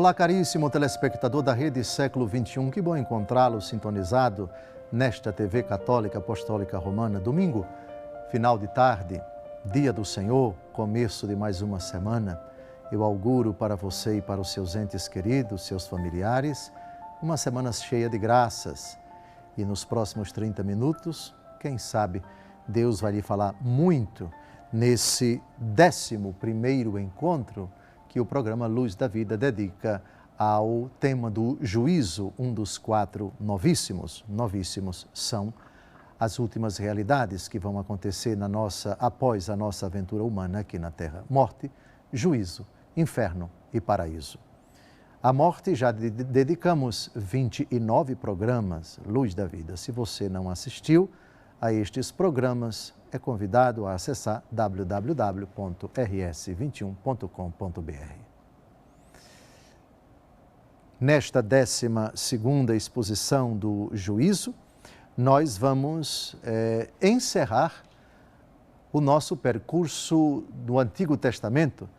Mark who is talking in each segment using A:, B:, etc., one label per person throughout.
A: Olá, caríssimo telespectador da Rede Século XXI, que bom encontrá-lo sintonizado nesta TV Católica Apostólica Romana. Domingo, final de tarde, dia do Senhor, começo de mais uma semana. Eu auguro para você e para os seus entes queridos, seus familiares, uma semana cheia de graças. E nos próximos 30 minutos, quem sabe, Deus vai lhe falar muito nesse 11º encontro que o programa Luz da Vida dedica ao tema do juízo, um dos 4 novíssimos. Novíssimos são as últimas realidades que vão acontecer após a nossa aventura humana aqui na Terra. Morte, juízo, inferno e paraíso. A morte, já dedicamos 29 programas, Luz da Vida. Se você não assistiu a estes programas, é convidado a acessar www.rs21.com.br. Nesta 12ª exposição do juízo, nós vamos encerrar o nosso percurso no Antigo Testamento.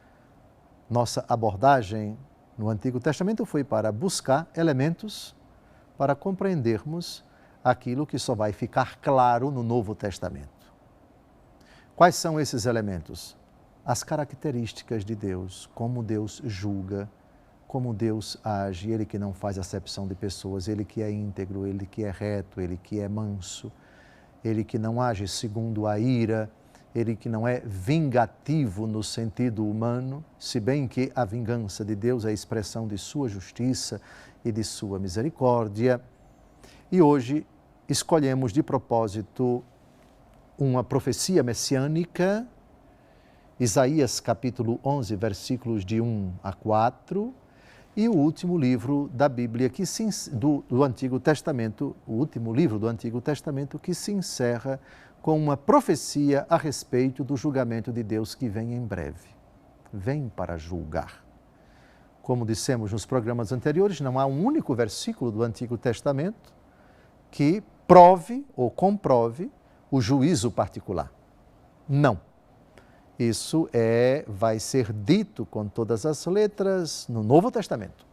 A: Nossa abordagem no Antigo Testamento foi para buscar elementos para compreendermos aquilo que só vai ficar claro no Novo Testamento. Quais são esses elementos? As características de Deus, como Deus julga, como Deus age, Ele que não faz acepção de pessoas, Ele que é íntegro, Ele que é reto, Ele que é manso, Ele que não age segundo a ira, Ele que não é vingativo no sentido humano, se bem que a vingança de Deus é a expressão de sua justiça e de sua misericórdia. E hoje escolhemos de propósito uma profecia messiânica, Isaías capítulo 11, versículos de 1 a 4, e o último livro da Bíblia do Antigo Testamento, o último livro do Antigo Testamento que se encerra com uma profecia a respeito do julgamento de Deus que vem em breve. Vem para julgar. Como dissemos nos programas anteriores, não há um único versículo do Antigo Testamento que prove ou comprove o juízo particular. Não. Isso vai ser dito com todas as letras no Novo Testamento.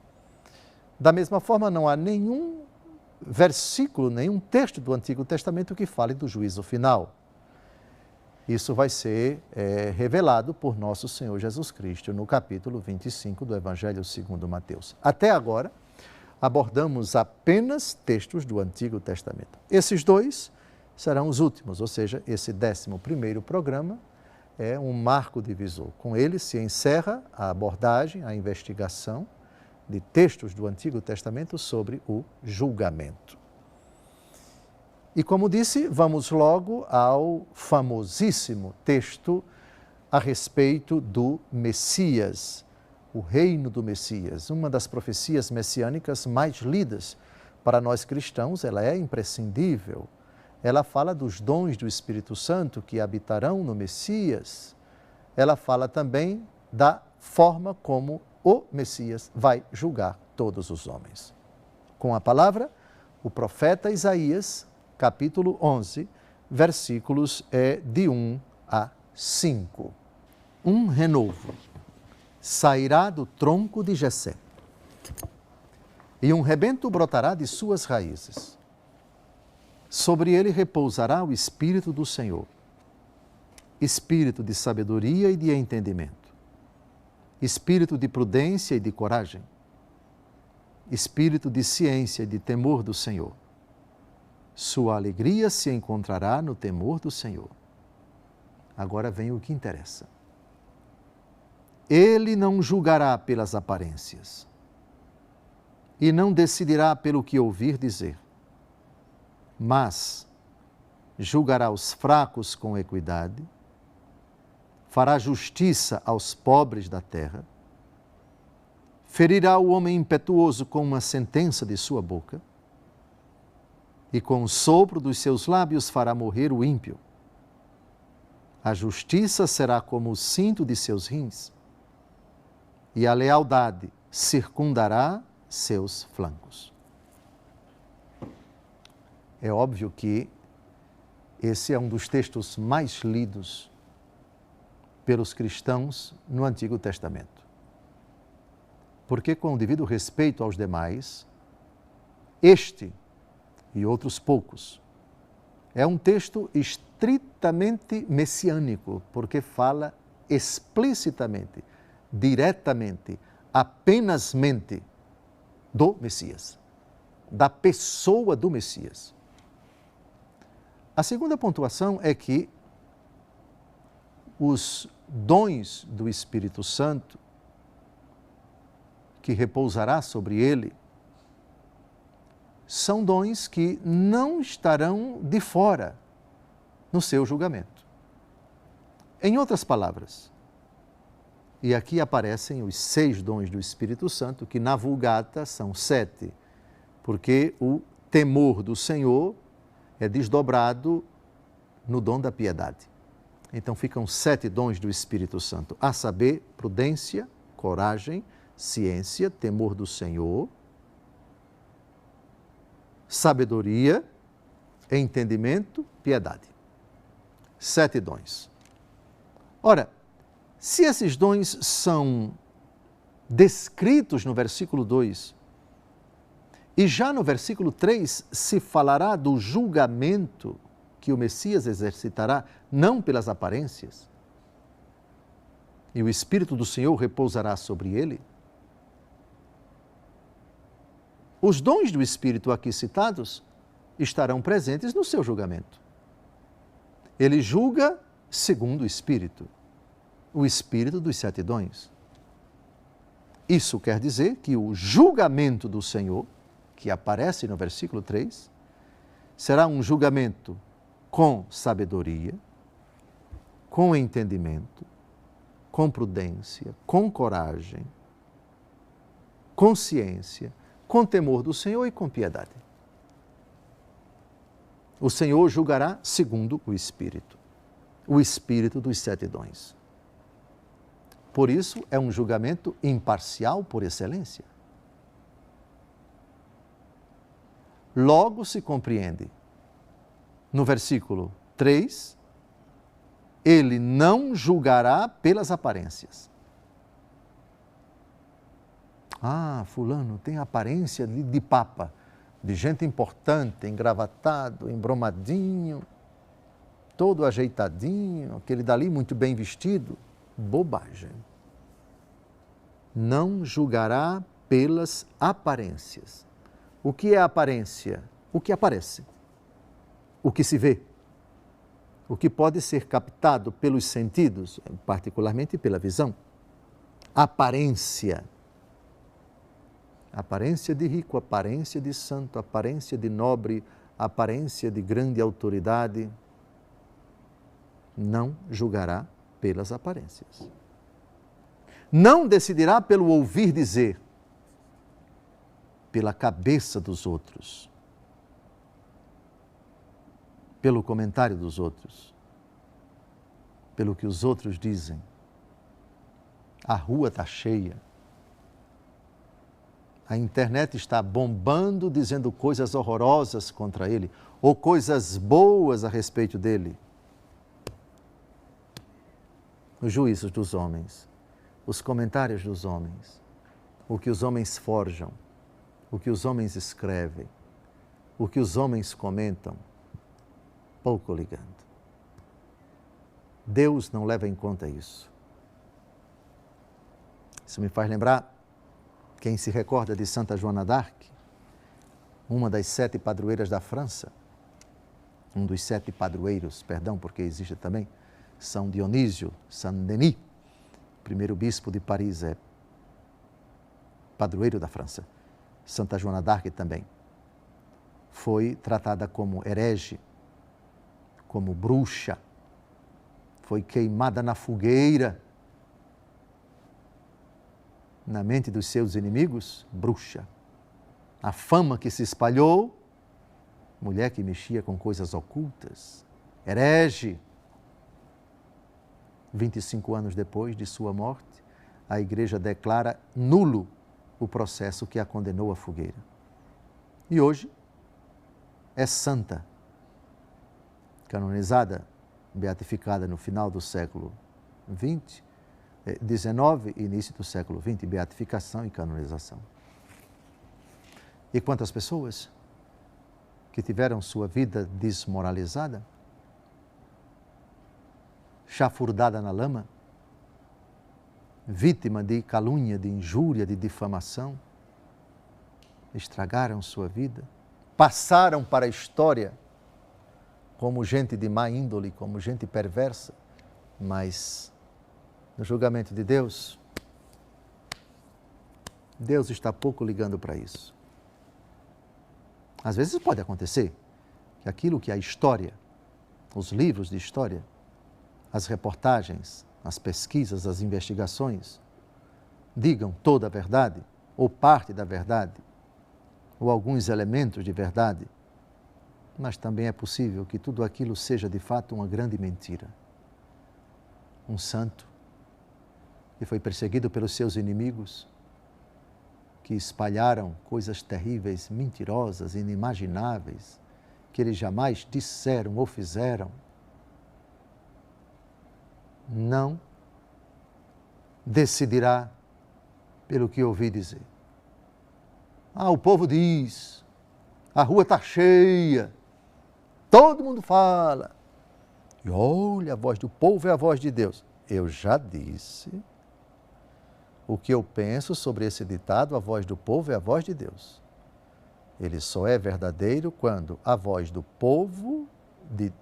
A: Da mesma forma, não há nenhum versículo, nenhum texto do Antigo Testamento que fale do juízo final. Isso vai ser revelado por nosso Senhor Jesus Cristo no capítulo 25 do Evangelho segundo Mateus. Até agora, abordamos apenas textos do Antigo Testamento. Esses dois serão os últimos, ou seja, esse 11º programa é um marco divisor. Com ele se encerra a abordagem, a investigação de textos do Antigo Testamento sobre o julgamento. E como disse, vamos logo ao famosíssimo texto a respeito do Messias, o reino do Messias, uma das profecias messiânicas mais lidas para nós cristãos. Ela é imprescindível. Ela fala dos dons do Espírito Santo que habitarão no Messias. Ela fala também da forma como o Messias vai julgar todos os homens. Com a palavra, o profeta Isaías, capítulo 11, versículos de 1 a 5. Um renovo sairá do tronco de Jessé, e um rebento brotará de suas raízes. Sobre ele repousará o Espírito do Senhor, Espírito de sabedoria e de entendimento, Espírito de prudência e de coragem, Espírito de ciência e de temor do Senhor. Sua alegria se encontrará no temor do Senhor. Agora vem o que interessa. Ele não julgará pelas aparências e não decidirá pelo que ouvir dizer, mas julgará os fracos com equidade, fará justiça aos pobres da terra, ferirá o homem impetuoso com uma sentença de sua boca, e com o sopro dos seus lábios fará morrer o ímpio. A justiça será como o cinto de seus rins, e a lealdade circundará seus flancos. É óbvio que esse é um dos textos mais lidos pelos cristãos no Antigo Testamento. porque, com o devido respeito aos demais, este e outros poucos é um texto estritamente messiânico, porque fala explicitamente, diretamente, apenasmente do Messias, da pessoa do Messias. A segunda pontuação é que os dons do Espírito Santo, que repousará sobre ele, são dons que não estarão de fora no seu julgamento. Em outras palavras, e aqui aparecem os 6 dons do Espírito Santo, que na Vulgata são 7, porque o temor do Senhor é desdobrado no dom da piedade. Então ficam 7 dons do Espírito Santo, a saber, prudência, coragem, ciência, temor do Senhor, sabedoria, entendimento, piedade. 7 dons. Ora, se esses dons são descritos no versículo 2, e já no versículo 3 se falará do julgamento que o Messias exercitará, não pelas aparências, e o Espírito do Senhor repousará sobre ele, os dons do Espírito aqui citados estarão presentes no seu julgamento. Ele julga segundo o Espírito dos 7 dons. Isso quer dizer que o julgamento do Senhor, que aparece no versículo 3, será um julgamento com sabedoria, com entendimento, com prudência, com coragem, com ciência, com temor do Senhor e com piedade. O Senhor julgará segundo o Espírito dos 7 dons. Por isso, é um julgamento imparcial por excelência. Logo se compreende, no versículo 3, ele não julgará pelas aparências. Ah, fulano tem aparência de papa, de gente importante, engravatado, embromadinho, todo ajeitadinho, aquele dali muito bem vestido. Bobagem. Não julgará pelas aparências. O que é aparência? O que aparece. O que se vê. O que pode ser captado pelos sentidos, particularmente pela visão. Aparência. Aparência de rico, aparência de santo, aparência de nobre, aparência de grande autoridade. Não julgará pelas aparências. Não decidirá pelo ouvir dizer, pela cabeça dos outros, pelo comentário dos outros, pelo que os outros dizem. A rua está cheia. A internet está bombando, dizendo coisas horrorosas contra ele, ou coisas boas a respeito dele. Os juízos dos homens, os comentários dos homens, o que os homens forjam, o que os homens escrevem, o que os homens comentam, pouco ligando. Deus não leva em conta isso. Isso me faz lembrar, quem se recorda de Santa Joana d'Arc, uma das 7 padroeiras da França, um dos 7 padroeiros, perdão, porque existe também, São Dionísio, Saint-Denis, primeiro bispo de Paris, é padroeiro da França. Santa Joana d'Arc também. Foi tratada como herege, como bruxa, foi queimada na fogueira. Na mente dos seus inimigos, bruxa. A fama que se espalhou, mulher que mexia com coisas ocultas, herege. 25 anos depois de sua morte, a Igreja declara nulo o processo que a condenou à fogueira. E hoje é santa, canonizada, beatificada no final do século XX, XIX e início do século XX, beatificação e canonização. E quantas pessoas que tiveram sua vida desmoralizada, chafurdada na lama, vítima de calúnia, de injúria, de difamação, estragaram sua vida, passaram para a história como gente de má índole, como gente perversa, mas no julgamento de Deus, Deus está pouco ligando para isso. Às vezes pode acontecer que aquilo que a história, os livros de história, as reportagens, as pesquisas, as investigações, digam toda a verdade, ou parte da verdade, ou alguns elementos de verdade, mas também é possível que tudo aquilo seja de fato uma grande mentira. Um santo que foi perseguido pelos seus inimigos, que espalharam coisas terríveis, mentirosas, inimagináveis, que eles jamais disseram ou fizeram, não decidirá pelo que ouvi dizer. O povo diz, a rua está cheia, todo mundo fala. E olha, a voz do povo é a voz de Deus. Eu já disse o que eu penso sobre esse ditado, a voz do povo é a voz de Deus. Ele só é verdadeiro quando a voz do povo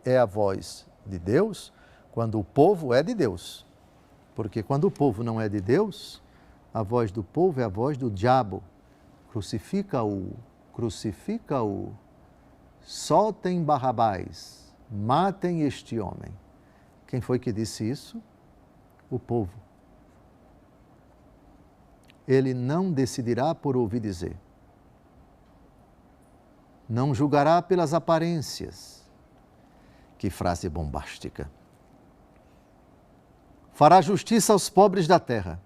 A: é a voz de Deus, quando o povo é de Deus. Porque quando o povo não é de Deus, a voz do povo é a voz do diabo. Crucifica-o, crucifica-o, soltem Barrabás, matem este homem. Quem foi que disse isso? O povo. Ele não decidirá por ouvir dizer. Não julgará pelas aparências. Que frase bombástica. Fará justiça aos pobres da terra.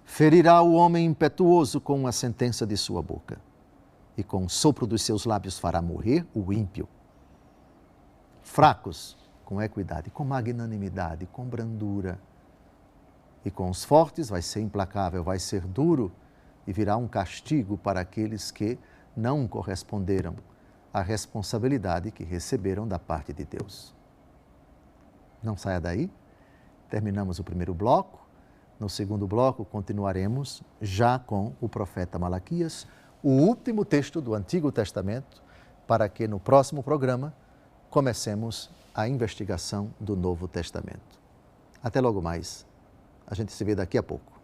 A: Ferirá o homem impetuoso com a sentença de sua boca. E com o sopro dos seus lábios fará morrer o ímpio. Fracos, com equidade, com magnanimidade, com brandura. E com os fortes vai ser implacável, vai ser duro e virá um castigo para aqueles que não corresponderam à responsabilidade que receberam da parte de Deus. Não saia daí. Terminamos o primeiro bloco. No segundo bloco, continuaremos já com o profeta Malaquias, o último texto do Antigo Testamento, para que no próximo programa comecemos a investigação do Novo Testamento. Até logo mais. A gente se vê daqui a pouco.